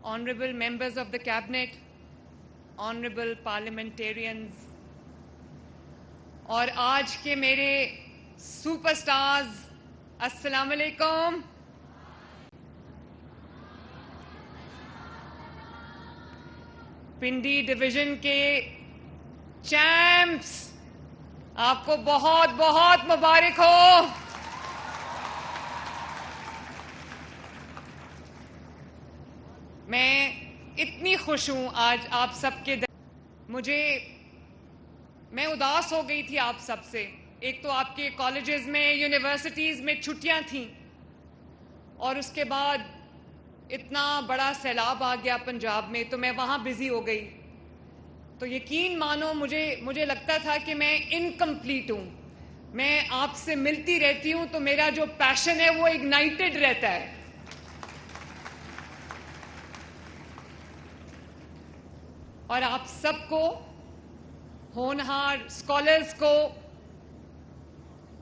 honorable members of the cabinet, honorable parliamentarians, اور آج کے میرے سپر سٹارز، السلام علیکم. پنڈی ڈویژن کے چیمپس، آپ کو بہت بہت مبارک ہو. میں اتنی خوش ہوں آج آپ سب کے میں اداس ہو گئی تھی آپ سب سے. ایک تو آپ کے کالجز میں، یونیورسٹیز میں چھٹیاں تھیں، اور اس کے بعد اتنا بڑا سیلاب آ گیا پنجاب میں، تو میں وہاں بزی ہو گئی. تو یقین مانو مجھے لگتا تھا کہ میں انکمپلیٹ ہوں. میں آپ سے ملتی رہتی ہوں تو میرا جو پیشن ہے وہ اگنائٹڈ رہتا ہے. اور آپ سب کو، ہونہار اسکالرز کو،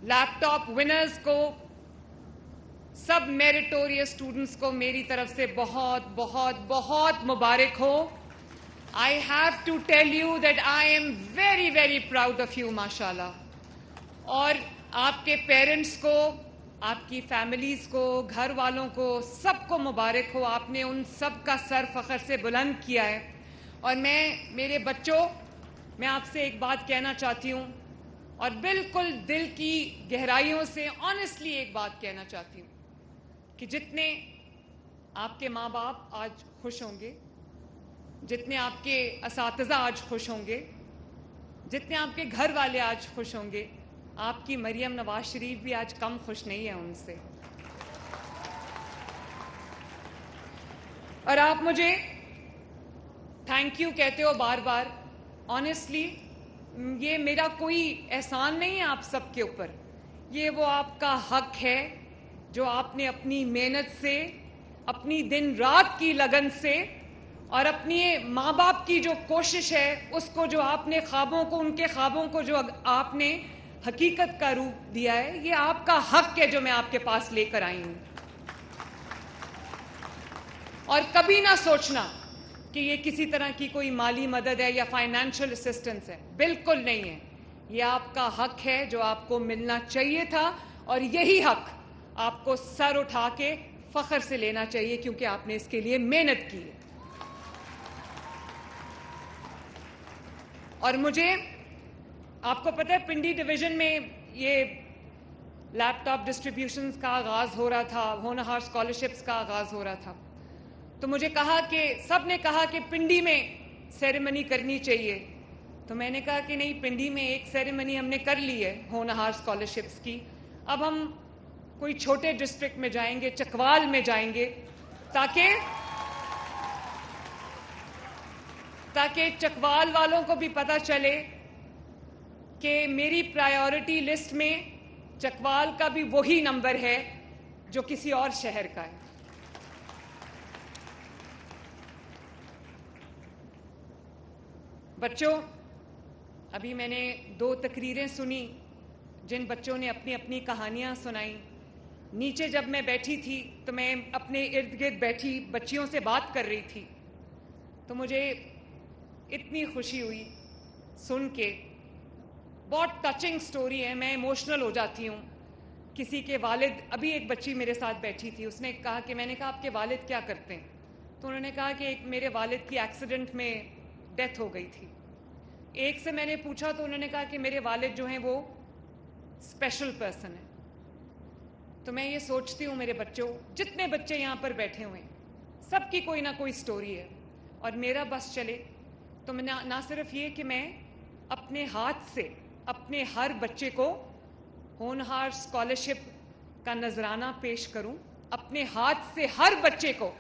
لیپ ٹاپ ونرز کو، سب میریٹوریس اسٹوڈنٹس کو میری طرف سے بہت بہت بہت مبارک ہو. I have to tell you that I am very very proud of you, ماشاءاللہ. اور آپ کے پیرنٹس کو، آپ کی فیملیز کو، گھر والوں کو، سب کو مبارک ہو. آپ نے ان سب کا سر فخر سے بلند کیا ہے. اور میرے بچوں، میں آپ سے ایک بات کہنا چاہتی ہوں، اور بالکل دل کی گہرائیوں سے آنیسٹلی ایک بات کہنا چاہتی ہوں، کہ جتنے آپ کے ماں باپ آج خوش ہوں گے، جتنے آپ کے اساتذہ آج خوش ہوں گے، جتنے آپ کے گھر والے آج خوش ہوں گے، آپ کی مریم نواز شریف بھی آج کم خوش نہیں ہے ان سے. اور آپ مجھے تھینک یو کہتے ہو بار بار. آنیسٹلی یہ میرا کوئی احسان نہیں ہے آپ سب کے اوپر. یہ وہ آپ کا حق ہے جو آپ نے اپنی محنت سے، اپنی دن رات کی لگن سے، اور اپنی ماں باپ کی جو کوشش ہے اس کو، جو آپ نے خوابوں کو، ان کے خوابوں کو جو آپ نے حقیقت کا روپ دیا ہے، یہ آپ کا حق ہے جو میں آپ کے پاس لے کر آئی ہوں. اور کبھی نہ سوچنا کہ یہ کسی طرح کی کوئی مالی مدد ہے یا فائنینشیل اسسٹنس ہے. بالکل نہیں ہے. یہ آپ کا حق ہے جو آپ کو ملنا چاہیے تھا، اور یہی حق آپ کو سر اٹھا کے فخر سے لینا چاہیے، کیونکہ آپ نے اس کے لیے محنت کی ہے. اور مجھے، آپ کو پتہ ہے پنڈی ڈویژن میں یہ لیپ ٹاپ ڈسٹریبیوشنز کا آغاز ہو رہا تھا، ہونہار اسکالرشپس کا آغاز ہو رہا تھا. تو مجھے کہا کہ سب نے کہا کہ پنڈی میں سیریمنی کرنی چاہیے. تو میں نے کہا کہ نہیں، پنڈی میں ایک سیریمنی ہم نے کر لی ہے ہونہار اسکالرشپس کی. اب ہم کوئی چھوٹے ڈسٹرکٹ میں جائیں گے، چکوال میں جائیں گے، تاکہ چکوال والوں کو بھی پتہ چلے کہ میری پرائیورٹی لسٹ میں چکوال کا بھی وہی نمبر ہے جو کسی اور شہر کا ہے. بچوں، ابھی میں نے 2 تقریریں سنی جن بچوں نے اپنی اپنی کہانیاں سنائیں. نیچے جب میں بیٹھی تھی تو میں اپنے ارد گرد بیٹھی بچیوں سے بات کر رہی تھی، تو مجھے اتنی خوشی ہوئی سن کے. بہت ٹچنگ سٹوری ہے، میں ایموشنل ہو جاتی ہوں. کسی کے والد، ابھی ایک بچی میرے ساتھ بیٹھی تھی، اس نے کہا کہ میں نے کہا آپ کے والد کیا کرتے ہیں؟ تو انہوں نے کہا کہ میرے والد کی ایکسیڈنٹ میں ڈیتھ ہو گئی تھی. ایک سے میں نے پوچھا تو انہوں نے کہا کہ میرے والد جو ہیں وہ اسپیشل پرسن ہیں. تو میں یہ سوچتی ہوں میرے بچوں، جتنے بچے یہاں پر بیٹھے ہوئے ہیں، سب کی کوئی نہ کوئی سٹوری ہے. اور میرا بس چلے تو میں نہ صرف یہ کہ میں اپنے ہاتھ سے اپنے ہر بچے کو ہونہار اسکالرشپ کا نذرانہ پیش کروں، اپنے ہاتھ سے ہر بچے کو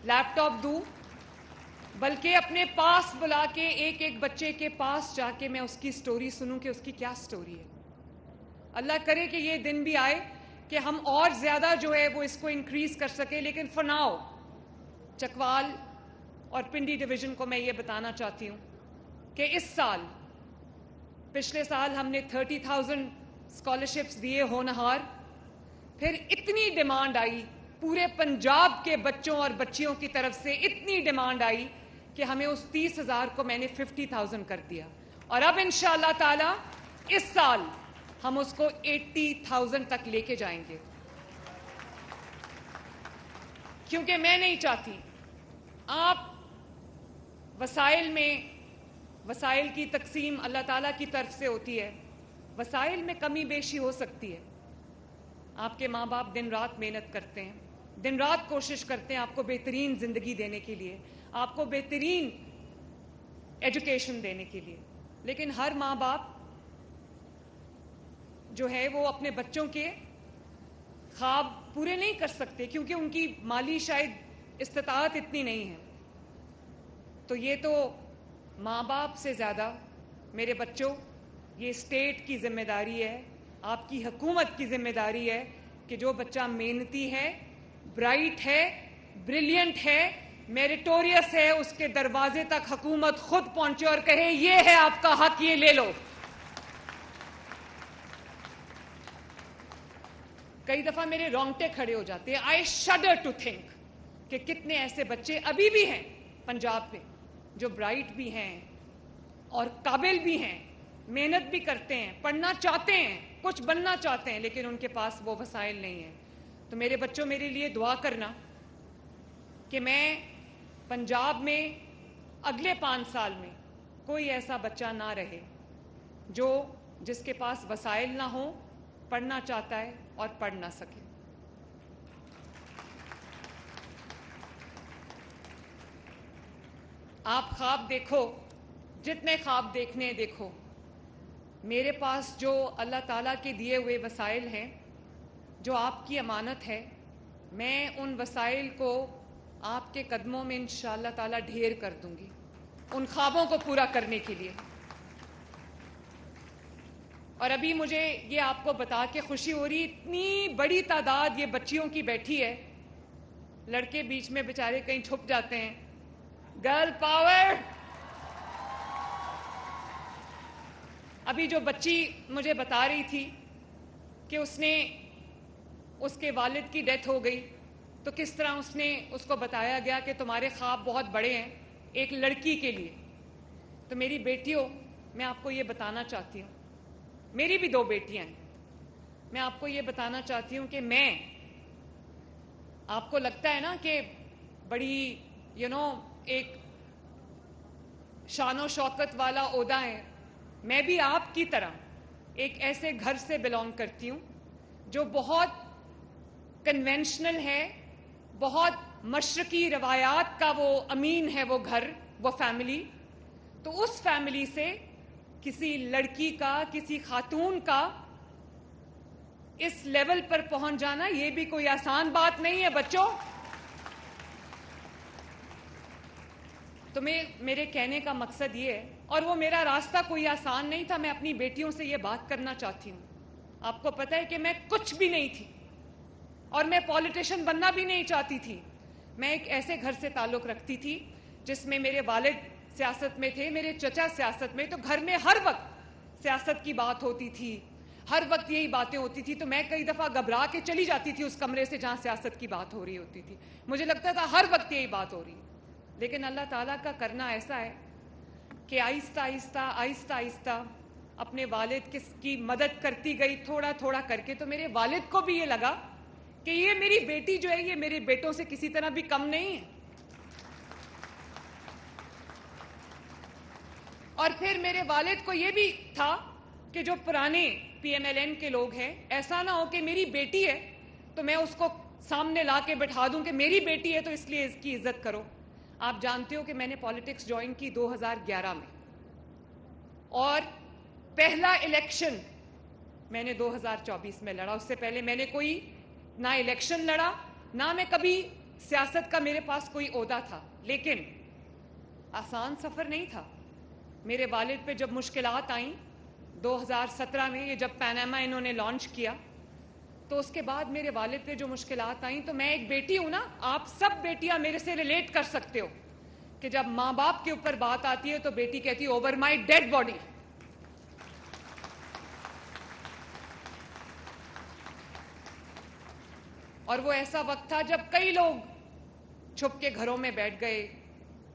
لیپ ٹاپ دوں، بلکہ اپنے پاس بلا کے ایک ایک بچے کے پاس جا کے میں اس کی سٹوری سنوں کہ اس کی کیا سٹوری ہے. اللہ کرے کہ یہ دن بھی آئے کہ ہم اور زیادہ جو ہے وہ اس کو انکریز کر سکے. لیکن فار ناؤ چکوال اور پنڈی ڈویژن کو میں یہ بتانا چاہتی ہوں کہ اس سال، پچھلے سال ہم نے 30,000 اسکالرشپس دیے ہونہار. پھر اتنی ڈیمانڈ آئی پورے پنجاب کے بچوں اور بچیوں کی طرف سے اتنی ڈیمانڈ آئی کہ ہمیں اس 30,000 کو میں نے 50,000 کر دیا، اور اب انشاءاللہ تعالی اس سال ہم اس کو 80,000 تک لے کے جائیں گے، کیونکہ میں نہیں چاہتی آپ وسائل کی تقسیم اللہ تعالیٰ کی طرف سے ہوتی ہے، وسائل میں کمی بیشی ہو سکتی ہے، آپ کے ماں باپ دن رات محنت کرتے ہیں، دن رات کوشش کرتے ہیں آپ کو بہترین زندگی دینے کے لیے، آپ کو بہترین ایجوکیشن دینے کے لیے، لیکن ہر ماں باپ جو ہے وہ اپنے بچوں کے خواب پورے نہیں کر سکتے کیونکہ ان کی مالی شاید استطاعت اتنی نہیں ہے۔ تو یہ تو ماں باپ سے زیادہ میرے بچوں، یہ اسٹیٹ کی ذمہ داری ہے، آپ کی حکومت کی ذمہ داری ہے کہ جو بچہ محنتی ہے، برائٹ ہے، بریلینٹ ہے، میریٹوریس ہے، اس کے دروازے تک حکومت خود پہنچے اور کہے یہ ہے آپ کا حق، یہ لے لو۔ کئی دفعہ میرے رونگٹے کھڑے ہو جاتے ہیں، آئی شڈر ٹو تھنک کہ کتنے ایسے بچے ابھی بھی ہیں پنجاب میں جو برائٹ بھی ہیں اور قابل بھی ہیں، محنت بھی کرتے ہیں، پڑھنا چاہتے ہیں، کچھ بننا چاہتے ہیں، لیکن ان کے پاس وہ وسائل نہیں ہیں۔ تو میرے بچوں میرے لیے دعا کرنا کہ میں پنجاب میں اگلے 5 سال میں کوئی ایسا بچہ نہ رہے جس کے پاس وسائل نہ ہوں، پڑھنا چاہتا ہے اور پڑھ نہ سکے۔ آپ خواب دیکھو، جتنے خواب دیکھنے دیکھو، میرے پاس جو اللہ تعالیٰ کے دیے ہوئے وسائل ہیں، جو آپ کی امانت ہے، میں ان وسائل کو آپ کے قدموں میں انشاءاللہ تعالیٰ ڈھیر کر دوں گی ان خوابوں کو پورا کرنے کے لیے۔ اور ابھی مجھے یہ آپ کو بتا کے خوشی ہو رہی، اتنی بڑی تعداد یہ بچیوں کی بیٹھی ہے، لڑکے بیچ میں بیچارے کہیں چھپ جاتے ہیں۔ Girl power. ابھی جو بچی مجھے بتا رہی تھی کہ اس کے والد کی ڈیتھ ہو گئی، تو کس طرح اس کو بتایا گیا کہ تمہارے خواب بہت بڑے ہیں ایک لڑکی کے لیے۔ تو میری بیٹیوں، میں آپ کو یہ بتانا چاہتی ہوں، میری بھی 2 بیٹیاں ہیں، میں آپ کو یہ بتانا چاہتی ہوں کہ میں، آپ کو لگتا ہے نا کہ بڑی ایک شان و شوکت والا عہدہ ہے، میں بھی آپ کی طرح ایک ایسے گھر سے بلانگ کرتی ہوں جو بہت کنونشنل ہے، بہت مشرقی روایات کا وہ امین ہے، وہ گھر، وہ فیملی۔ تو اس فیملی سے کسی لڑکی کا، کسی خاتون کا اس لیول پر پہنچ جانا یہ بھی کوئی آسان بات نہیں ہے بچوں۔ تو میرے کہنے کا مقصد یہ ہے، اور وہ میرا راستہ کوئی آسان نہیں تھا، میں اپنی بیٹیوں سے یہ بات کرنا چاہتی ہوں۔ آپ کو پتہ ہے کہ میں کچھ بھی نہیں تھی اور میں پولیٹیشین بننا بھی نہیں چاہتی تھی۔ میں ایک ایسے گھر سے تعلق رکھتی تھی جس میں میرے والد سیاست میں تھے، میرے چچا سیاست میں، تو گھر میں ہر وقت سیاست کی بات ہوتی تھی، ہر وقت یہی باتیں ہوتی تھی۔ تو میں کئی دفعہ گھبرا کے چلی جاتی تھی اس کمرے سے جہاں سیاست کی بات ہو رہی ہوتی تھی، مجھے لگتا تھا ہر وقت یہی بات ہو رہی ہے۔ لیکن اللہ تعالیٰ کا کرنا ایسا ہے کہ آہستہ آہستہ اپنے والد کی مدد کرتی گئی، تھوڑا تھوڑا کر کے، تو میرے والد کو بھی یہ لگا کہ یہ میری بیٹی جو ہے یہ میرے بیٹوں سے کسی طرح بھی کم نہیں ہے۔ اور پھر میرے والد کو یہ بھی تھا کہ جو پرانے پی ایم ایل این کے لوگ ہیں، ایسا نہ ہو کہ میری بیٹی ہے تو میں اس کو سامنے لا کے بٹھا دوں کہ میری بیٹی ہے تو اس لیے اس کی عزت کرو۔ آپ جانتے ہو کہ میں نے پالیٹکس جوائن کی 2011 میں، اور پہلا الیکشن میں نے 2024 میں لڑا۔ اس سے پہلے میں نے کوئی نہ الیکشن لڑا، نہ میں کبھی سیاست کا میرے پاس کوئی عہدہ تھا، لیکن آسان سفر نہیں تھا۔ میرے والد پہ جب مشکلات آئیں 2017 میں، یہ جب پیناما انہوں نے لانچ کیا، تو اس کے بعد میرے والد پہ جو مشکلات آئیں، تو میں ایک بیٹی ہوں نا، آپ سب بیٹیاں میرے سے ریلیٹ کر سکتے ہو کہ جب ماں باپ کے اوپر بات آتی ہے تو بیٹی کہتی ہے اوور مائی ڈیڈ باڈی۔ اور وہ ایسا وقت تھا جب کئی لوگ چھپ کے گھروں میں بیٹھ گئے,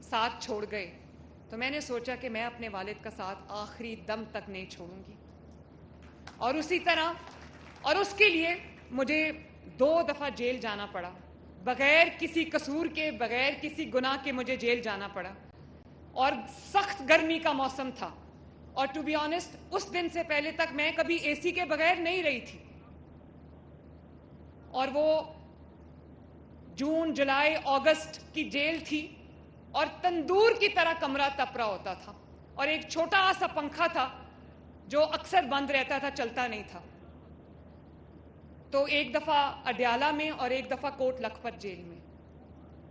ساتھ چھوڑ گئے. تو میں نے سوچا کہ میں اپنے والد کا ساتھ آخری دم تک نہیں چھوڑوں گی. اور اسی طرح, اور اس کے لیے مجھے 2 دفعہ جیل جانا پڑا, بغیر کسی قصور کے, بغیر کسی گناہ کے مجھے جیل جانا پڑا. اور سخت گرمی کا موسم تھا, اور ٹو بی آنیسٹ اس دن سے پہلے تک میں کبھی اے سی کے بغیر نہیں رہی تھی. اور وہ جون, جولائی, اگست کی جیل تھی, اور تندور کی طرح کمرہ تپ رہا ہوتا تھا, اور ایک چھوٹا سا پنکھا تھا جو اکثر بند رہتا تھا, چلتا نہیں تھا. تو ایک دفعہ اڈیالہ میں اور ایک دفعہ کوٹ لکھپت جیل میں.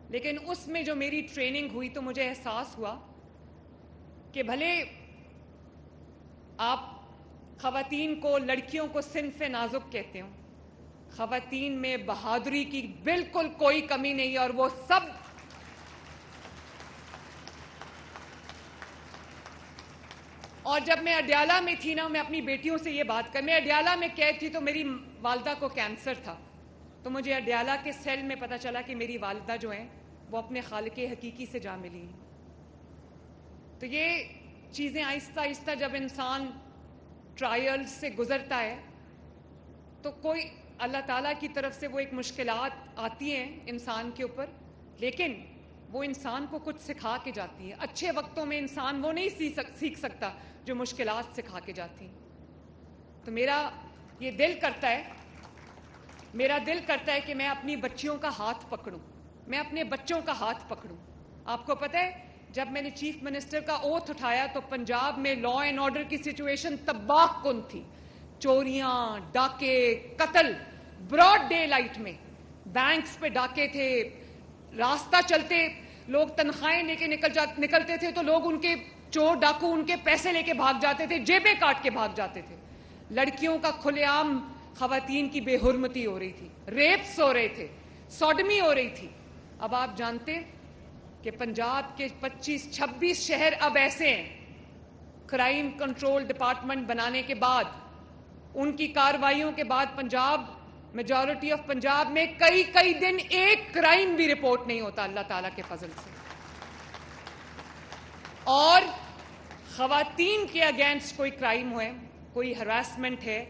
لیکن اس میں جو میری ٹریننگ ہوئی تو مجھے احساس ہوا کہ بھلے آپ خواتین کو, لڑکیوں کو صنف نازک کہتے ہو, خواتین میں بہادری کی بالکل کوئی کمی نہیں, اور وہ سب اور جب میں اڈیالہ میں تھی نا, میں اپنی بیٹیوں سے یہ بات میں اڈیالہ میں قید تھی تو میری والدہ کو کینسر تھا. تو مجھے اڈیالہ کے سیل میں پتہ چلا کہ میری والدہ جو ہیں وہ اپنے خالق حقیقی سے جا ملی ہیں. تو یہ چیزیں آہستہ آہستہ جب انسان ٹرائل سے گزرتا ہے تو کوئی اللہ تعالیٰ کی طرف سے وہ ایک مشکلات آتی ہیں انسان کے اوپر, لیکن وہ انسان کو کچھ سکھا کے جاتی ہیں. اچھے وقتوں میں انسان وہ نہیں سیکھ سکتا جو مشکلات سکھا کے جاتی ہیں. تو میرا دل کرتا ہے کہ میں اپنی بچیوں کا ہاتھ پکڑوں, میں اپنے بچوں کا ہاتھ پکڑوں. آپ کو پتہ ہے جب میں نے چیف منسٹر کا اوتھ اٹھایا تو پنجاب میں لا اینڈ آرڈر کی سچویشن تباہ کن تھی. چوریاں, ڈاکے, قتل براڈ ڈے لائٹ میں, بینکس پہ ڈاکے تھے, راستہ چلتے لوگ تنخواہیں لے کے نکلتے تھے تو لوگ ان کے چور ڈاکو ان کے پیسے لے کے بھاگ جاتے تھے, جیبیں کاٹ کے بھاگ جاتے تھے. لڑکیوں کا کھلے عام خواتین کی بے حرمتی ہو رہی تھی, ریپس ہو رہے تھے, سوڈمی ہو رہی تھی. اب آپ جانتے کہ پنجاب کے 25-26 شہر اب ایسے ہیں, کرائم کنٹرول ڈپارٹمنٹ بنانے کے بعد, ان کی کارروائیوں کے بعد پنجاب, میجورٹی آف پنجاب میں کئی دن ایک کرائم بھی رپورٹ نہیں ہوتا اللہ تعالیٰ کے فضل سے. اور خواتین کے اگینسٹ کوئی کرائم ہوئے, کوئی ہراسمنٹ ہے,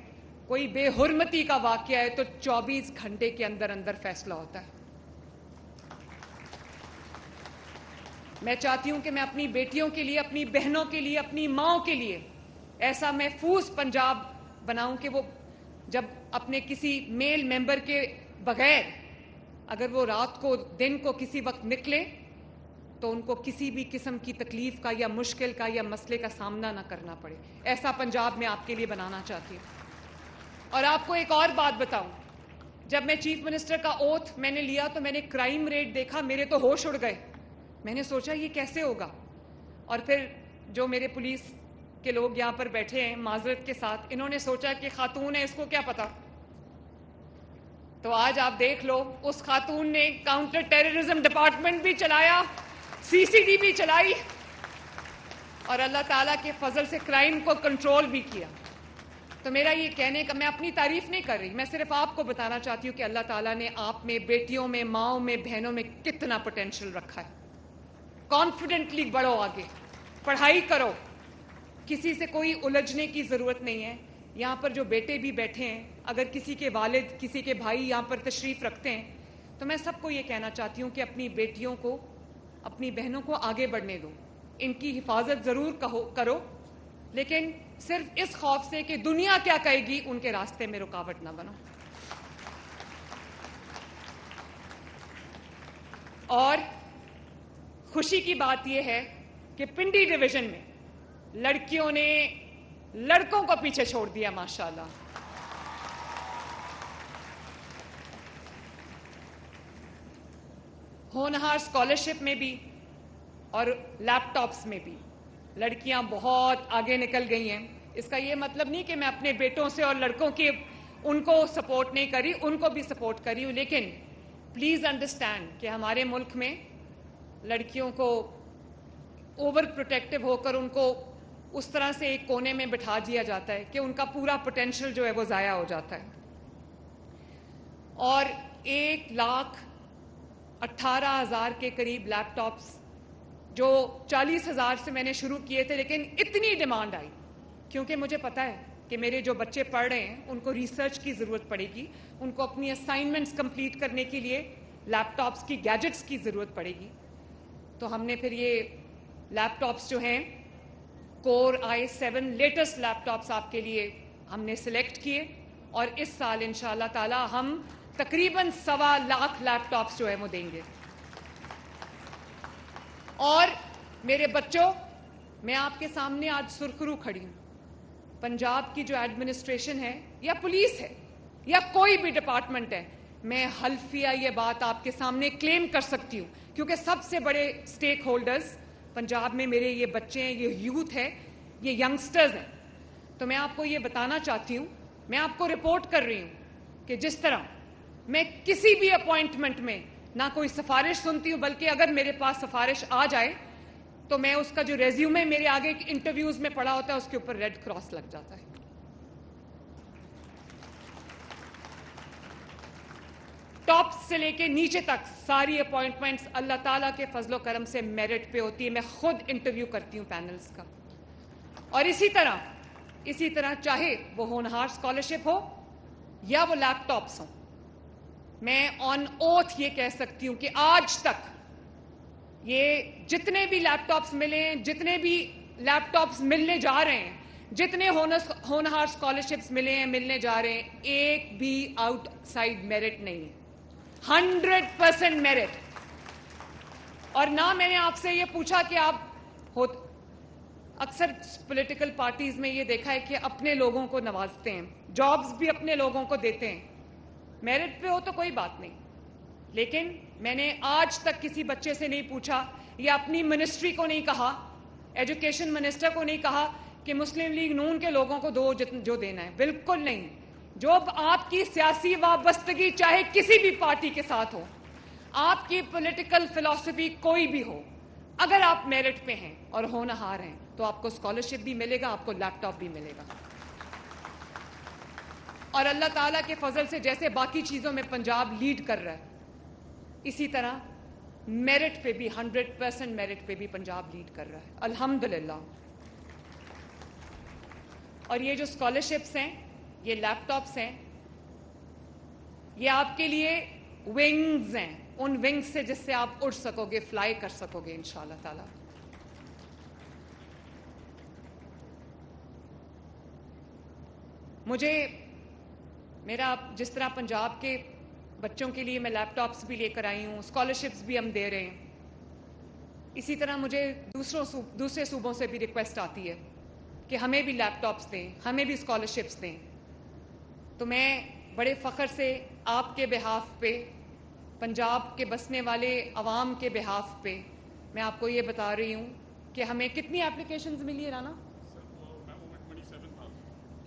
کوئی بے حرمتی کا واقعہ ہے تو 24 گھنٹے کے اندر فیصلہ ہوتا ہے. میں چاہتی ہوں کہ میں اپنی بیٹیوں کے لیے, اپنی بہنوں کے لیے, اپنی ماؤں کے لیے ایسا محفوظ پنجاب بناؤں کہ وہ جب اپنے کسی میل ممبر کے بغیر اگر وہ رات کو, دن کو کسی وقت نکلے تو ان کو کسی بھی قسم کی تکلیف کا یا مشکل کا یا مسئلے کا سامنا نہ کرنا پڑے. ایسا پنجاب میں آپ کے لیے بنانا چاہتی ہوں. اور آپ کو ایک اور بات بتاؤں, جب میں چیف منسٹر کا اوتھ میں نے لیا تو میں نے کرائم ریٹ دیکھا, میرے تو ہوش اڑ گئے. میں نے سوچا یہ کیسے ہوگا. اور پھر جو میرے پولیس کے لوگ یہاں پر بیٹھے ہیں معذرت کے ساتھ, انہوں نے سوچا کہ خاتون ہے, اس کو کیا پتا. تو آج آپ دیکھ لو, اس خاتون نے کاؤنٹر ٹیررزم ڈپارٹمنٹ بھی چلایا, CCD بھی چلائی, اور اللہ تعالیٰ کے فضل سے کرائم کو کنٹرول بھی کیا. تو میرا یہ کہنے کا, میں اپنی تعریف نہیں کر رہی, میں صرف آپ کو بتانا چاہتی ہوں کہ اللہ تعالیٰ نے آپ میں, بیٹیوں میں, ماؤں میں, بہنوں میں کتنا پوٹینشیل رکھا ہے. کانفیڈنٹلی بڑھو, آگے پڑھائی کرو, کسی سے کوئی الجھنے کی ضرورت نہیں ہے. یہاں پر جو بیٹے بھی بیٹھے ہیں, اگر کسی کے والد, کسی کے بھائی یہاں پر تشریف رکھتے ہیں تو میں سب کو یہ کہنا چاہتی ہوں کہ اپنی بیٹیوں کو, اپنی بہنوں کو آگے بڑھنے دو. ان کی حفاظت ضرور کرو, لیکن صرف اس خوف سے کہ دنیا کیا کہے گی ان کے راستے میں رکاوٹ نہ بنو. اور خوشی کی بات یہ ہے کہ پنڈی ڈویژن میں لڑکیوں نے لڑکوں کو پیچھے چھوڑ دیا ماشاءاللہ. ہونہار اسکالرشپ میں بھی اور لیپ ٹاپس میں بھی لڑکیاں بہت آگے نکل گئی ہیں. اس کا یہ مطلب نہیں کہ میں اپنے بیٹوں سے اور لڑکوں کے ان کو سپورٹ نہیں کری, ان کو بھی سپورٹ کری ہوں, لیکن پلیز انڈرسٹینڈ کہ ہمارے ملک میں لڑکیوں کو اوور پروٹیکٹیو ہو کر ان کو اس طرح سے ایک کونے میں بٹھا دیا جاتا ہے کہ ان کا پورا پوٹینشیل جو ہے وہ ضائع ہو جاتا ہے. اور 1,18,000 کے قریب لیپ ٹاپس جو 40,000 سے میں نے شروع کیے تھے، لیکن اتنی ڈیمانڈ آئی کیونکہ مجھے پتا ہے کہ میرے جو بچے پڑھ رہے ہیں ان کو ریسرچ کی ضرورت پڑے گی، ان کو اپنی اسائنمنٹس کمپلیٹ کرنے کے لیے لیپ ٹاپس کی گیجٹس کی ضرورت پڑے گی. تو ہم نے پھر یہ لیپ ٹاپس جو ہیں کور i7 لیٹسٹ لیپ ٹاپس آپ کے لیے ہم نے سلیکٹ کیے، اور اس سال انشاءاللہ تعالی ہم تقریباً 1.25 لیپ ٹاپس جو ہے وہ دیں گے. اور میرے بچوں، میں آپ کے سامنے آج سرخرو کھڑی ہوں. پنجاب کی جو ایڈمنسٹریشن ہے یا پولیس ہے یا کوئی بھی ڈپارٹمنٹ ہے، میں حلفیہ یہ بات آپ کے سامنے کلیم کر سکتی ہوں کیونکہ سب سے بڑے سٹیک ہولڈرز پنجاب میں میرے یہ بچے ہیں، یہ یوتھ ہے، یہ ینگسٹرز ہیں. تو میں آپ کو یہ بتانا چاہتی ہوں، میں آپ کو رپورٹ کر رہی ہوں کہ جس طرح میں کسی بھی اپوائنٹمنٹ میں نہ کوئی سفارش سنتی ہوں، بلکہ اگر میرے پاس سفارش آ جائے تو میں اس کا جو ریزیومے میرے آگے انٹرویوز میں پڑا ہوتا ہے اس کے اوپر ریڈ کراس لگ جاتا ہے. ٹاپ سے لے کے نیچے تک ساری اپوائنٹمنٹس اللہ تعالیٰ کے فضل و کرم سے میرٹ پہ ہوتی ہے. میں خود انٹرویو کرتی ہوں پینلز کا. اور اسی طرح چاہے وہ ہونہار اسکالرشپ ہو یا وہ لیپ ٹاپس ہوں، میں آن اوتھ یہ کہہ سکتی ہوں کہ آج تک یہ جتنے بھی لیپ ٹاپس ملے ہیں، جتنے بھی لیپ ٹاپس ملنے جا رہے ہیں، جتنے ہونہار اسکالرشپس ملے ہیں، ملنے جا رہے ہیں، ایک بھی آؤٹ سائڈ میرٹ نہیں ہے. 100% میرٹ. اور نہ میں نے آپ سے یہ پوچھا کہ آپ اکثر پولیٹیکل پارٹیز میں یہ دیکھا ہے کہ اپنے لوگوں کو نوازتے ہیں، جابز بھی اپنے لوگوں کو دیتے ہیں. میرٹ پہ ہو تو کوئی بات نہیں، لیکن میں نے آج تک کسی بچے سے نہیں پوچھا یا اپنی منسٹری کو نہیں کہا، ایجوکیشن منسٹر کو نہیں کہا کہ مسلم لیگ نون کے لوگوں کو دو جو دینا ہے. بالکل نہیں. جو آپ کی سیاسی وابستگی چاہے کسی بھی پارٹی کے ساتھ ہو، آپ کی پولیٹیکل فلسفی کوئی بھی ہو، اگر آپ میرٹ پہ ہیں اور ہونہار ہیں تو آپ کو اسکالرشپ بھی ملے گا، آپ کو لیپ ٹاپ بھی ملے گا. اور اللہ تعالیٰ کے فضل سے جیسے باقی چیزوں میں پنجاب لیڈ کر رہا ہے، اسی طرح میرٹ پہ بھی 100% میرٹ پہ بھی پنجاب لیڈ کر رہا ہے الحمدللہ. اور یہ جو اسکالرشپس ہیں، یہ لیپ ٹاپس ہیں، یہ آپ کے لیے ونگز ہیں، ان ونگز سے جس سے آپ اڑ سکو گے، فلائی کر سکو گے انشاءاللہ تعالی. میرا جس طرح پنجاب کے بچوں کے لیے میں لیپ ٹاپس بھی لے کر آئی ہوں، اسکالرشپس بھی ہم دے رہے ہیں، اسی طرح مجھے دوسرے صوبوں سے بھی ریکویسٹ آتی ہے کہ ہمیں بھی لیپ ٹاپس دیں، ہمیں بھی اسکالرشپس دیں. تو میں بڑے فخر سے آپ کے بہاف پہ، پنجاب کے بسنے والے عوام کے بہاف پہ میں آپ کو یہ بتا رہی ہوں کہ ہمیں کتنی اپلیکیشنز ملی ہے رانا؟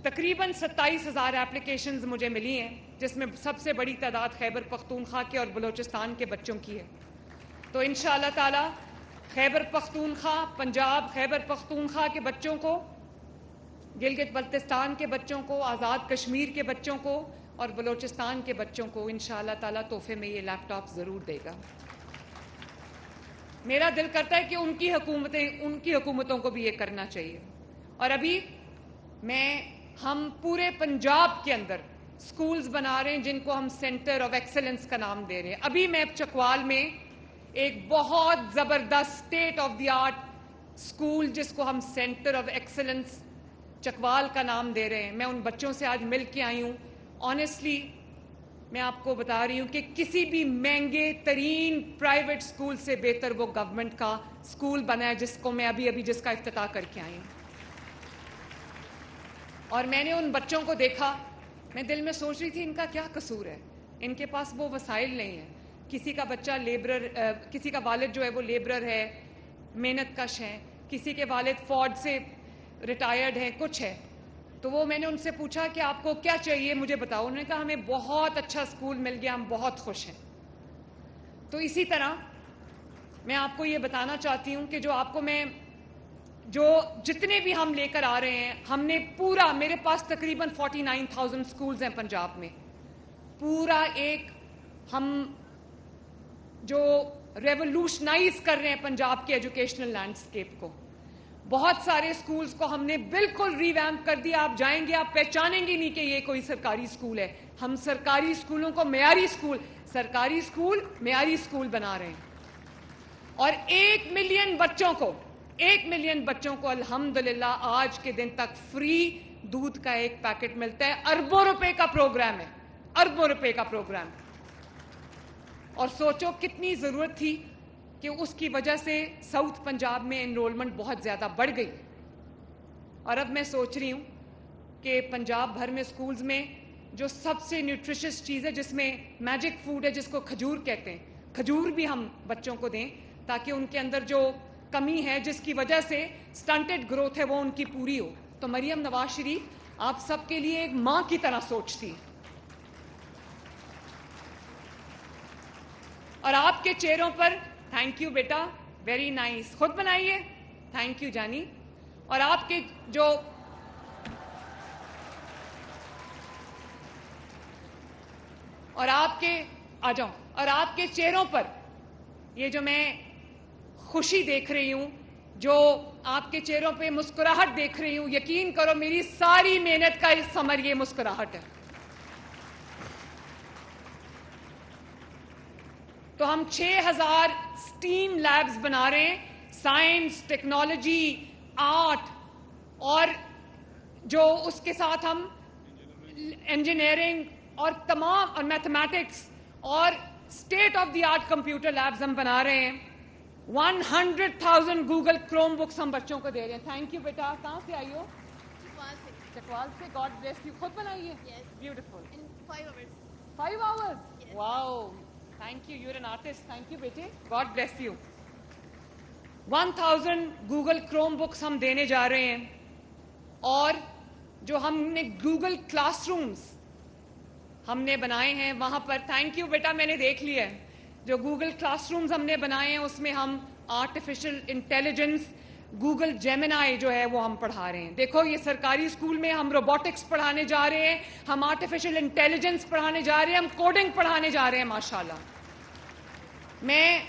تقریباً 27,000 اپلیکیشنز مجھے ملی ہیں، جس میں سب سے بڑی تعداد خیبر پختونخوا کے اور بلوچستان کے بچوں کی ہے. تو انشاءاللہ تعالی خیبر پختونخوا، پنجاب خیبر پختونخوا کے بچوں کو، گلگت بلتستان کے بچوں کو، آزاد کشمیر کے بچوں کو اور بلوچستان کے بچوں کو انشاءاللہ تعالی تحفے میں یہ لیپ ٹاپ ضرور دے گا. میرا دل کرتا ہے کہ ان کی حکومتوں کو بھی یہ کرنا چاہیے. اور ابھی ہم پورے پنجاب کے اندر سکولز بنا رہے ہیں جن کو ہم سینٹر آف ایکسلنس کا نام دے رہے ہیں. ابھی میں چکوال میں ایک بہت زبردست state of the art school جس کو ہم سینٹر آف ایکسلنس چکوال کا نام دے رہے ہیں، میں ان بچوں سے آج مل کے آئی ہوں. آنیسٹلی میں آپ کو بتا رہی ہوں کہ کسی بھی مہنگے ترین پرائیویٹ اسکول سے بہتر وہ گورنمنٹ کا اسکول بنا ہے جس کو میں ابھی جس کا افتتاح کر کے آئی ہوں. اور میں نے ان بچوں کو دیکھا، میں دل میں سوچ رہی تھی ان کا کیا قصور ہے، ان کے پاس وہ وسائل نہیں ہیں. کسی کا بچہ کسی کا والد جو ہے وہ لیبرر ہے، محنت کش ہے، کسی کے والد فوج سے ریٹائرڈ ہے، کچھ ہے. تو میں نے ان سے پوچھا کہ آپ کو کیا چاہیے مجھے بتاؤ. انہوں نے کہا ہمیں بہت اچھا اسکول مل گیا، ہم بہت خوش ہیں. تو اسی طرح میں آپ کو یہ بتانا چاہتی ہوں کہ جتنے بھی ہم لے کر آ رہے ہیں، ہم نے پورا، میرے پاس تقریباً 49,000 سکولز ہیں پنجاب میں، پورا ایک ہم جو ریولوشنائز کر رہے ہیں پنجاب کے ایجوکیشنل لینڈسکیپ کو. بہت سارے اسکولز کو ہم نے بالکل ریویمپ کر دیا. آپ جائیں گے آپ پہچانیں گے نہیں کہ یہ کوئی سرکاری اسکول ہے. ہم سرکاری اسکولوں کو سرکاری اسکول معیاری اسکول بنا رہے ہیں. اور 1 ملین بچوں کو الحمدللہ آج کے دن تک فری دودھ کا ایک پیکٹ ملتا ہے. اربوں روپے کا پروگرام ہے, اربوں روپے کا پروگرام. اور سوچو کتنی ضرورت تھی کہ اس کی وجہ سے ساؤتھ پنجاب میں انرولمنٹ بہت زیادہ بڑھ گئی. اور اب میں سوچ رہی ہوں کہ پنجاب بھر میں اسکولز میں جو سب سے نیوٹریشس چیز ہے, جس میں میجک فوڈ ہے, جس کو کھجور کہتے ہیں, کھجور بھی ہم بچوں کو دیں تاکہ ان کے اندر جو کمی ہے جس کی وجہ سے سٹنٹڈ گروتھ ہے وہ ان کی پوری ہو. تو مریم نواز شریف آپ سب کے لیے ایک ماں کی طرح سوچتی. اور آپ کے چہروں پر تھینک یو بیٹا, ویری نائس, خود بنائیے, تھینک یو جانی. اور آپ کے جو اور آپ کے آ جاؤں اور آپ کے چہروں پر یہ جو میں خوشی دیکھ رہی ہوں, جو آپ کے چہروں پہ مسکراہٹ دیکھ رہی ہوں, یقین کرو میری ساری محنت کا ثمر یہ مسکراہٹ ہے. تو ہم 6000 اسٹیم لیبز بنا رہے ہیں, سائنس, ٹیکنالوجی, آرٹ, اور جو اس کے ساتھ ہم انجینئرنگ اور تمام اور میتھمیٹکس اور state of the art computer labs ہم بنا رہے ہیں. 100,000 گوگل کروم بکس ہم بچوں کو دے رہے ہیں. تھینک یو بیٹا. کہاں سے آئی ہو؟ چکوال سے. God bless you. خود بنائیے. Beautiful. 5 hours. Wow. Thank you. You're an artist. Thank you, بیٹے. God bless you. 1000 Google Chrome books ہم دینے جا رہے ہیں. اور جو ہم نے گوگل کلاس رومز ہم نے بنائے ہیں وہاں پر, تھینک یو بیٹا, میں نے دیکھ لیا ہے. جو گوگل کلاس رومز ہم نے بنائے ہیں اس میں ہم آرٹیفیشل انٹیلیجنس, گوگل جیمنائی جو ہے وہ ہم پڑھا رہے ہیں. دیکھو یہ سرکاری اسکول میں ہم روبوٹکس پڑھانے جا رہے ہیں, ہم آرٹیفیشل انٹیلیجنس پڑھانے جا رہے ہیں, ہم کوڈنگ پڑھانے جا رہے ہیں. ماشاءاللہ. میں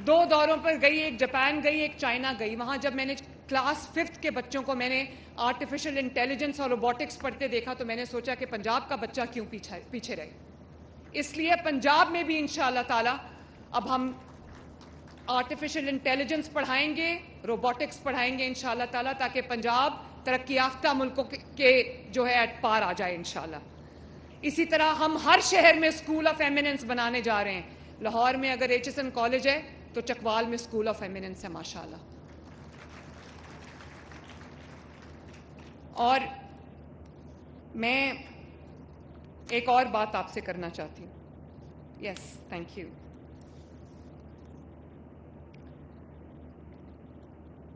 2 دوروں پر گئی, ایک جاپان گئی, ایک چائنا گئی. وہاں جب میں نے کلاس 5th کے بچوں کو میں نے آرٹیفیشل انٹیلیجنس اور روبوٹکس پڑھتے دیکھا تو میں نے سوچا کہ پنجاب کا بچہ کیوں پیچھے رہے. اس لیے پنجاب میں بھی انشاءاللہ تعالی اب ہم آرٹیفیشل انٹیلیجنس پڑھائیں گے, روبوٹکس پڑھائیں گے انشاءاللہ تعالی, تاکہ پنجاب ترقی یافتہ ملکوں کے جو ہے ایٹ پار آ جائے انشاءاللہ. اسی طرح ہم ہر شہر میں اسکول آف ایمیننس بنانے جا رہے ہیں. لاہور میں اگر ایچ.ایس.این کالج ہے تو چکوال میں اسکول آف ایمیننس ہے ماشاءاللہ. اور میں ایک اور بات آپ سے کرنا چاہتی ہوں. یس, تھینک یو.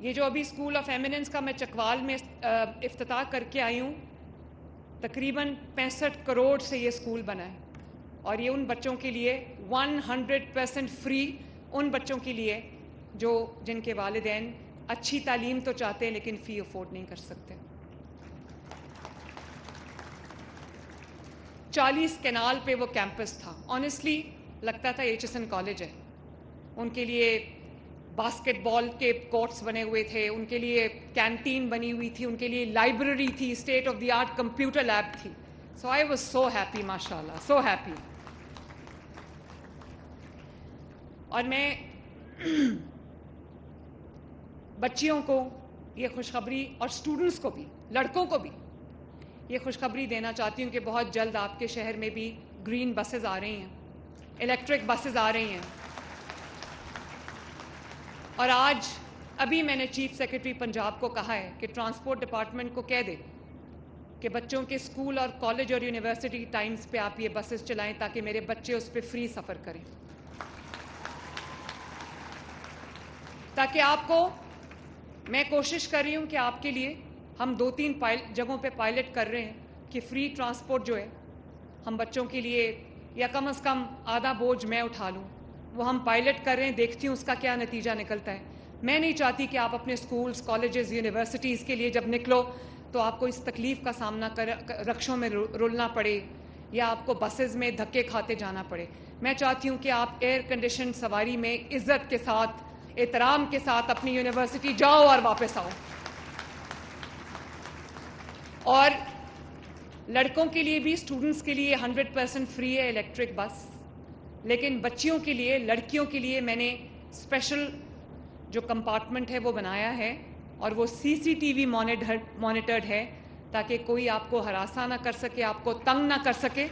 یہ جو ابھی اسکول آف ایمیننس کا میں چکوال میں افتتاح کر کے آئی ہوں, تقریباً 65 کروڑ سے یہ اسکول بنا ہے. اور یہ ان بچوں کے لیے 100% فری, ان بچوں کے لیے جن کے والدین اچھی تعلیم تو چاہتے ہیں لیکن فی افورڈ نہیں کر سکتے. 40 کینال پہ وہ کیمپس تھا. آنیسٹلی لگتا تھا ایچ.ایس.این کالج ہے. ان کے لیے باسکٹ بال کے کورٹس بنے ہوئے تھے, ان کے لیے کینٹین بنی ہوئی تھی, ان کے لیے لائبریری تھی, state of the art computer lab تھی. سو آئی واز سو ہیپی, ماشاء اللہ, سو ہیپی. اور میں بچیوں کو یہ خوشخبری, اور اسٹوڈنٹس کو بھی, لڑکوں کو بھی یہ خوشخبری دینا چاہتی ہوں کہ بہت جلد آپ کے شہر میں بھی گرین بسز آ رہی ہیں, الیکٹرک بسز آ رہی ہیں. اور آج ابھی میں نے چیف سیکرٹری پنجاب کو کہا ہے کہ ٹرانسپورٹ ڈپارٹمنٹ کو کہہ دے کہ بچوں کے اسکول اور کالج اور یونیورسٹی ٹائمز پہ آپ یہ بسز چلائیں تاکہ میرے بچے اس پہ فری سفر کریں. تاکہ آپ کو, میں کوشش کر رہی ہوں کہ آپ کے لیے ہم 2-3 جگہوں پہ پائلٹ کر رہے ہیں کہ فری ٹرانسپورٹ جو ہے ہم بچوں کے لیے, یا کم از کم آدھا بوجھ میں اٹھا لوں, وہ ہم پائلٹ کر رہے ہیں. دیکھتی ہوں اس کا کیا نتیجہ نکلتا ہے. میں نہیں چاہتی کہ آپ اپنے اسکولز, کالجز, یونیورسٹیز کے لیے جب نکلو تو آپ کو اس تکلیف کا سامنا رکشوں میں رولنا پڑے, یا آپ کو بسز میں دھکے کھاتے جانا پڑے. میں چاہتی ہوں کہ آپ ایئر کنڈیشن سواری میں عزت کے ساتھ, احترام کے ساتھ اپنی یونیورسٹی جاؤ اور واپس آؤ. اور لڑکوں کے لیے بھی, اسٹوڈنٹس کے لیے 100% فری ہے الیکٹرک بس, لیکن بچیوں کے لیے, لڑکیوں کے لیے میں نے اسپیشل جو کمپارٹمنٹ ہے وہ بنایا ہے, اور وہ CCTV مانیٹرڈ ہے, تاکہ کوئی آپ کو ہراساں نہ کر سکے, آپ کو تنگ نہ کر سکے.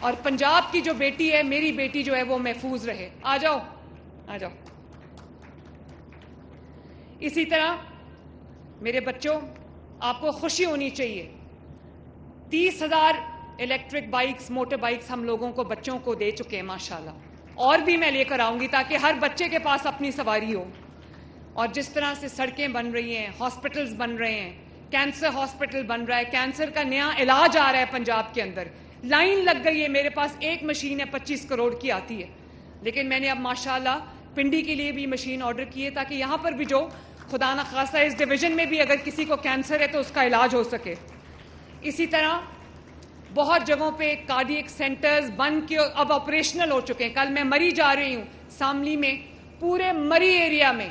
اور پنجاب کی جو بیٹی ہے, میری بیٹی جو ہے, وہ محفوظ رہے. آ جاؤ, آ جاؤ. اسی طرح میرے بچوں, آپ کو خوشی ہونی چاہیے. 30,000 الیکٹرک بائکس, موٹر بائکس ہم لوگوں کو, بچوں کو دے چکے ہیں ماشاءاللہ, اور بھی میں لے کر آؤں گی تاکہ ہر بچے کے پاس اپنی سواری ہو. اور جس طرح سے سڑکیں بن رہی ہیں, ہاسپٹلز بن رہے ہیں, کینسر ہاسپٹل بن رہا ہے, کینسر کا نیا علاج آ رہا ہے پنجاب کے اندر. لائن لگ گئی ہے, میرے پاس ایک مشین ہے 25 کروڑ کی آتی ہے, لیکن میں نے اب ماشاءاللہ پنڈی کے لیے بھی مشین آرڈر کی ہے, تاکہ یہاں پر بھی جو خدا نہ خواستہ اس ڈویژن میں بھی اگر کسی کو کینسر ہے تو اس کا علاج ہو سکے. اسی طرح بہت جگہوں پہ کارڈیک سینٹرز بن کے اب آپریشنل ہو چکے ہیں. کل میں مری جا رہی ہوں, ساملی میں, پورے مری ایریا میں,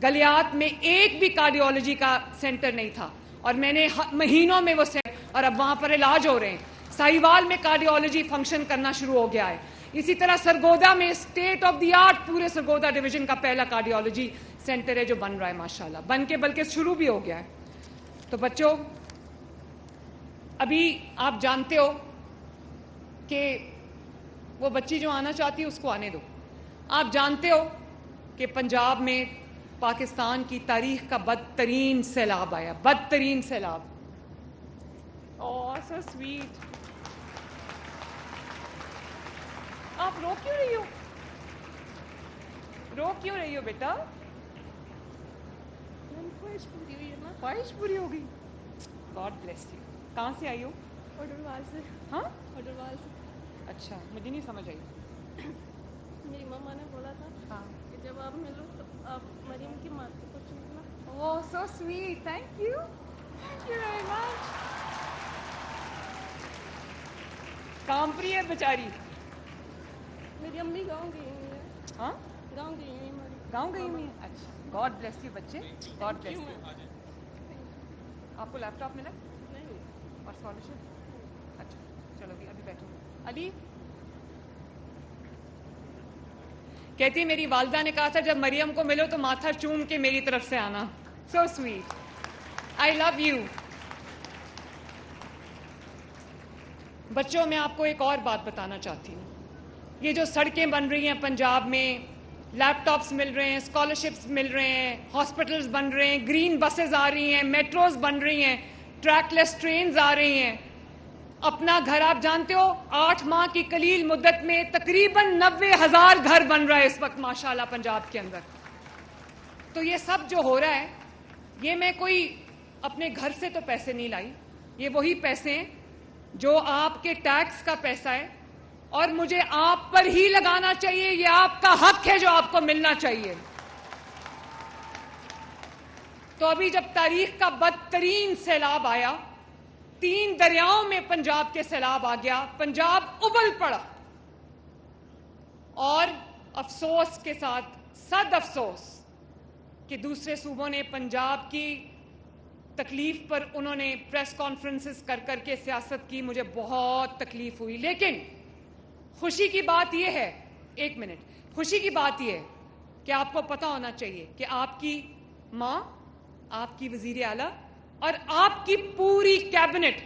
گلیات میں ایک بھی کارڈیولوجی کا سینٹر نہیں تھا, اور میں نے مہینوں میں وہ اور اب وہاں پر علاج ہو رہے ہیں. ساہیوال میں کارڈیولوجی فنکشن کرنا شروع ہو گیا ہے. اسی طرح سرگودا میں اسٹیٹ آف دی آرٹ, پورے سرگودا ڈویژن کا پہلا کارڈیولوجی سینٹر ہے جو بن رہا ہے ماشاءاللہ, بن کے بلکہ شروع بھی ہو گیا ہے. تو بچوں, ابھی آپ جانتے ہو کہ وہ بچی جو آنا چاہتی ہے اس کو آنے دو. آپ جانتے ہو کہ پنجاب میں پاکستان کی تاریخ کا بدترین سیلاب آیا, بدترین سیلاب. so sweet. آپ رو کیوں رہی ہو, رو کیوں رہی ہو بیٹا؟ خواہش پوری ہو گئی. God bless you. کہاں سے آئی ہو؟ اوڈروال سے. ہاں, اوڈروال سے. اچھا, مجھے نہیں سمجھ آئی. میری ماما نے بولا تھا ہاں, کہ جب آپ ملو تو آپ مریم کی ماں کو چومنا. Oh, so sweet. Thank you. Thank you very much. کانپری ہے بیچاری. میری امی گاؤں گئی ہوئی ہے. ہاں, گاؤں گئی ہوئی ہماری. گاؤں گئی ہوئی ہیں. اچھا, گاڈ بلیس یو بچے, گاڈ بلیس یو. آپ کو لیپ ٹاپ ملا نہیں. اور اسکالرشپ؟ اچھا, چلو ابھی بیٹھو. علی کہتی میری والدہ نے کہا تھا جب مریم کو ملو تو ماتھا چوم کے میری طرف سے آنا. So sweet. I love you. بچوں, میں آپ کو ایک اور بات بتانا چاہتی ہوں. یہ جو سڑکیں بن رہی ہیں پنجاب میں, لیپ ٹاپس مل رہے ہیں, اسکالرشپس مل رہے ہیں, ہاسپٹلس بن رہے ہیں, گرین بسز آ رہی ہیں, میٹروز بن رہی ہیں, ٹریک لیس ٹرینز آ رہی ہیں. اپنا گھر آپ جانتے ہو 8 ماہ کی قلیل مدت میں تقریباً 90,000 گھر بن رہا ہے اس وقت ماشاءاللہ پنجاب کے اندر. تو یہ سب جو ہو رہا ہے, یہ میں کوئی اپنے گھر سے تو پیسے نہیں لائی, یہ وہی پیسے ہیں جو آپ کے ٹیکس کا پیسہ ہے, اور مجھے آپ پر ہی لگانا چاہیے. یہ آپ کا حق ہے جو آپ کو ملنا چاہیے. تو ابھی جب تاریخ کا بدترین سیلاب آیا, 3 دریاؤں میں پنجاب کے سیلاب آ گیا, پنجاب ابل پڑا, اور افسوس کے ساتھ صد افسوس کہ دوسرے صوبوں نے پنجاب کی تکلیف پر انہوں نے پریس کانفرنسز کر کر کے سیاست کی. مجھے بہت تکلیف ہوئی, لیکن خوشی کی بات یہ ہے, 1 منٹ, خوشی کی بات یہ ہے کہ آپ کو پتا ہونا چاہیے کہ آپ کی ماں, آپ کی وزیر اعلیٰ اور آپ کی پوری کیبنٹ,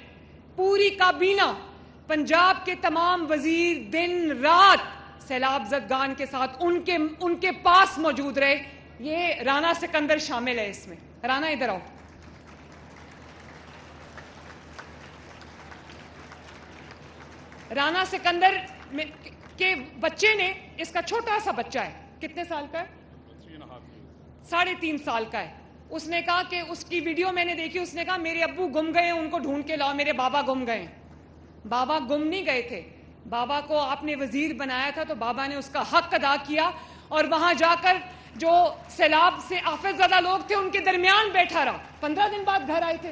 پوری کابینہ, پنجاب کے تمام وزیر دن رات سیلاب زدگان کے ساتھ ان کے پاس موجود رہے. یہ رانا سکندر شامل ہے اس میں. رانا ادھر آؤ. رانا سکندر کے بچے نے, اس کا چھوٹا سا بچہ ہے, کتنے سال کا ہے؟ 3.5 سال کا ہے. اس نے کہا کہ اس کی ویڈیو میں نے دیکھی, اس نے کہا میرے ابو گم گئے, ان کو ڈھونڈ کے لاؤ, میرے بابا گم گئے. بابا گم نہیں گئے تھے, بابا کو آپ نے وزیر بنایا تھا تو بابا نے اس کا حق ادا کیا, اور وہاں جا کر جو سیلاب سے آفت زدہ لوگ تھے ان کے درمیان بیٹھا رہا. 15 دن بعد گھر آئے تھے.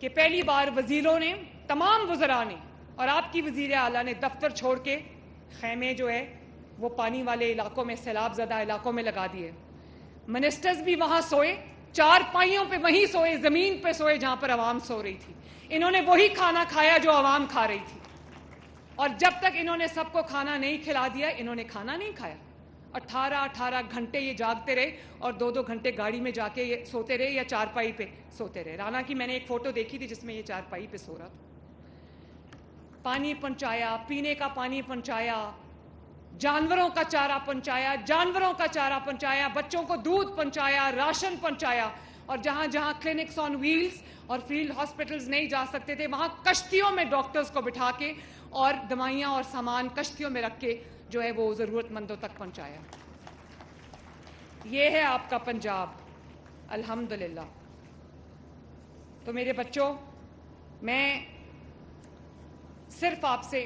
کہ پہلی بار وزیروں نے، تمام وزراء نے اور آپ کی وزیر اعلیٰ نے دفتر چھوڑ کے خیمے جو ہے وہ پانی والے علاقوں میں، سیلاب زدہ علاقوں میں لگا دیے. منسٹرز بھی وہاں سوئے، چار پائیوں پہ وہیں سوئے، زمین پہ سوئے جہاں پر عوام سو رہی تھی. انہوں نے وہی کھانا کھایا جو عوام کھا رہی تھی، اور جب تک انہوں نے سب کو کھانا نہیں کھلا دیا انہوں نے کھانا نہیں کھایا. 18 گھنٹے یہ جاگتے رہے اور 2 گھنٹے گاڑی میں جا کے یہ سوتے رہے یا چارپائی پہ سوتے رہے. رانا کی میں نے ایک فوٹو دیکھی تھی جس میں یہ چارپائی پہ سو رہا تھا. پانی پہنچایا، پینے کا پانی پہنچایا، جانوروں کا چارہ پہنچایا، بچوں کو دودھ پہنچایا، راشن پہنچایا، اور جہاں جہاں کلینکس آن ویلز اور فیلڈ ہاسپٹلز نہیں جا سکتے تھے وہاں کشتیوں میں ڈاکٹرز کو بٹھا کے اور دوائیاں اور سامان کشتیوں میں رکھ کے جو ہے وہ ضرورت مندوں تک پہنچایا. یہ ہے آپ کا پنجاب، الحمدللہ. تو میرے بچوں، میں صرف آپ سے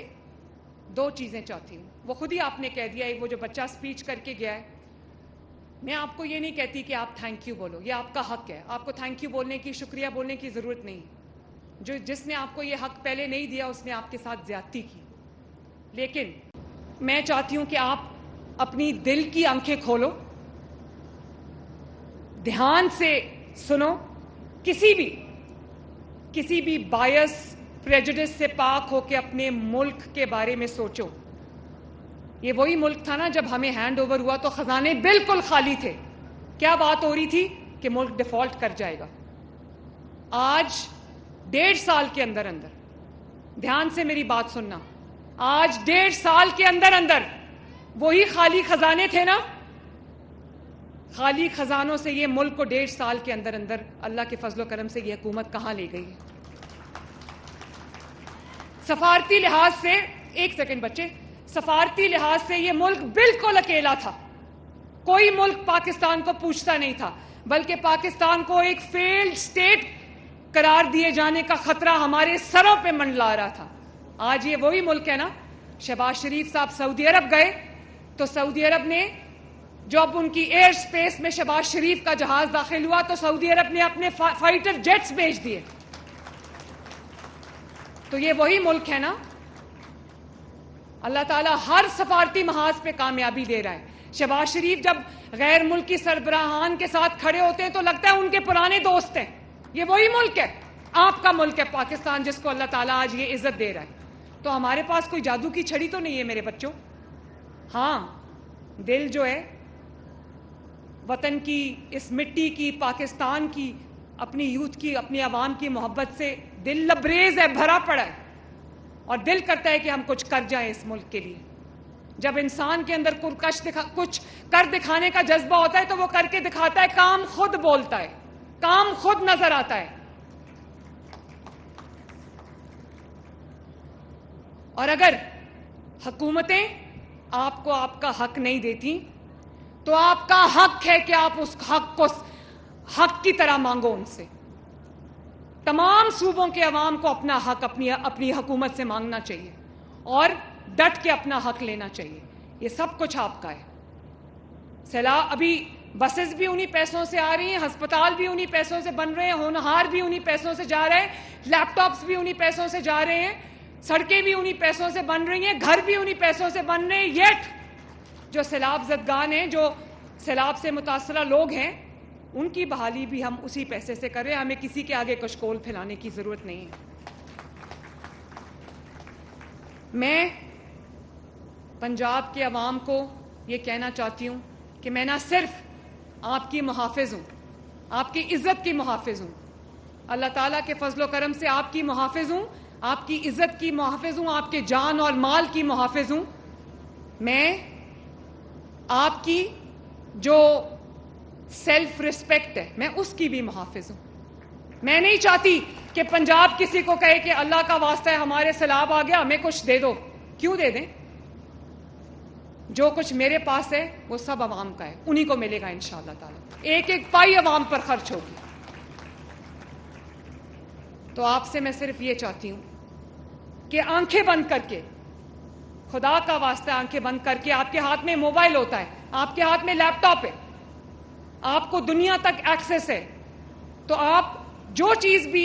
2 چیزیں چاہتی ہوں. وہ خود ہی آپ نے کہہ دیا ہے، وہ جو بچہ سپیچ کر کے گیا ہے. میں آپ کو یہ نہیں کہتی کہ آپ تھینک یو بولو، یہ آپ کا حق ہے. آپ کو تھینک یو بولنے کی، شکریہ بولنے کی ضرورت نہیں. جس نے آپ کو یہ حق پہلے نہیں دیا اس نے آپ کے ساتھ زیادتی کی. لیکن میں چاہتی ہوں کہ آپ اپنی دل کی آنکھیں کھولو، دھیان سے سنو، کسی بھی بائس، پریجوڈس سے پاک ہو کے اپنے ملک کے بارے میں سوچو. یہ وہی ملک تھا نا جب ہمیں ہینڈ اوور ہوا تو خزانے بالکل خالی تھے. کیا بات ہو رہی تھی کہ ملک ڈیفالٹ کر جائے گا. آج 1.5 سال کے اندر، دھیان سے میری بات سننا، آج 1.5 سال کے اندر وہی خالی خزانے تھے نا، خالی خزانوں سے یہ ملک کو 1.5 سال کے اندر اللہ کے فضل و کرم سے یہ حکومت کہاں لے گئی ہے. سفارتی لحاظ سے، ایک سیکنڈ بچے، سفارتی لحاظ سے یہ ملک بالکل اکیلا تھا. کوئی ملک پاکستان کو پوچھتا نہیں تھا، بلکہ پاکستان کو ایک فیلڈ سٹیٹ قرار دیے جانے کا خطرہ ہمارے سروں پہ منڈلا رہا تھا. آج یہ وہی ملک ہے نا. شہباز شریف صاحب سعودی عرب گئے تو سعودی عرب نے، جب ان کی ایئر سپیس میں شہباز شریف کا جہاز داخل ہوا تو سعودی عرب نے اپنے فائٹر جیٹس بھیج دیے. تو یہ وہی ملک ہے نا. اللہ تعالیٰ ہر سفارتی محاذ پہ کامیابی دے رہا ہے. شہباز شریف جب غیر ملکی سربراہان کے ساتھ کھڑے ہوتے ہیں تو لگتا ہے ان کے پرانے دوست ہیں. یہ وہی ملک ہے، آپ کا ملک ہے پاکستان، جس کو اللہ تعالیٰ آج یہ عزت دے رہا ہے. تو ہمارے پاس کوئی جادو کی چھڑی تو نہیں ہے میرے بچوں. ہاں، دل جو ہے وطن کی، اس مٹی کی، پاکستان کی، اپنی یوتھ کی، اپنی عوام کی محبت سے دل لبریز ہے، بھرا پڑا ہے، اور دل کرتا ہے کہ ہم کچھ کر جائیں اس ملک کے لیے. جب انسان کے اندر کچھ کر دکھانے کا جذبہ ہوتا ہے تو وہ کر کے دکھاتا ہے. کام خود بولتا ہے، کام خود نظر آتا ہے. اور اگر حکومتیں آپ کو آپ کا حق نہیں دیتی تو آپ کا حق ہے کہ آپ اس حق کو حق کی طرح مانگو ان سے. تمام صوبوں کے عوام کو اپنا حق اپنی حکومت سے مانگنا چاہیے اور ڈٹ کے اپنا حق لینا چاہیے. یہ سب کچھ آپ کا ہے. ابھی بسز بھی انہی پیسوں سے آ رہی ہیں، ہسپتال بھی انہی پیسوں سے بن رہے ہیں، ہونہار بھی انہی پیسوں سے جا رہے ہیں، لیپ ٹاپس بھی انہی پیسوں سے جا رہے ہیں، سڑکیں بھی انہی پیسوں سے بن رہی ہیں، گھر بھی انہی پیسوں سے بن رہے ہیں. یٹ جو سیلاب زدگان ہیں، جو سیلاب سے متاثرہ لوگ ہیں، ان کی بحالی بھی ہم اسی پیسے سے کر رہے ہیں. ہمیں کسی کے آگے کشکول پھیلانے کی ضرورت نہیں ہے. میں پنجاب کے عوام کو یہ کہنا چاہتی ہوں کہ میں نہ صرف آپ کی محافظ ہوں، آپ کی عزت کی محافظ ہوں، اللہ تعالیٰ کے فضل و کرم سے آپ کی محافظ ہوں، آپ کی عزت کی محافظ ہوں، آپ کے جان اور مال کی محافظ ہوں. میں آپ کی جو سیلف ریسپیکٹ ہے میں اس کی بھی محافظ ہوں. میں نہیں چاہتی کہ پنجاب کسی کو کہے کہ اللہ کا واسطہ ہے ہمارے سیلاب آ گیا ہمیں کچھ دے دو. کیوں دے دیں؟ جو کچھ میرے پاس ہے وہ سب عوام کا ہے، انہی کو ملے گا انشاءاللہ تعالی. ایک ایک پائی عوام پر خرچ ہوگی. تو آپ سے میں صرف یہ چاہتی ہوں کہ آنکھیں بند کر کے، خدا کا واسطہ آنکھیں بند کر کے، آپ کے ہاتھ میں موبائل ہوتا ہے، آپ کے ہاتھ میں لیپ ٹاپ ہے، آپ کو دنیا تک ایکسس ہے، تو آپ جو چیز بھی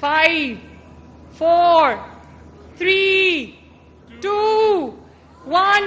5, 4, 3, 2, 1।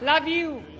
Love you.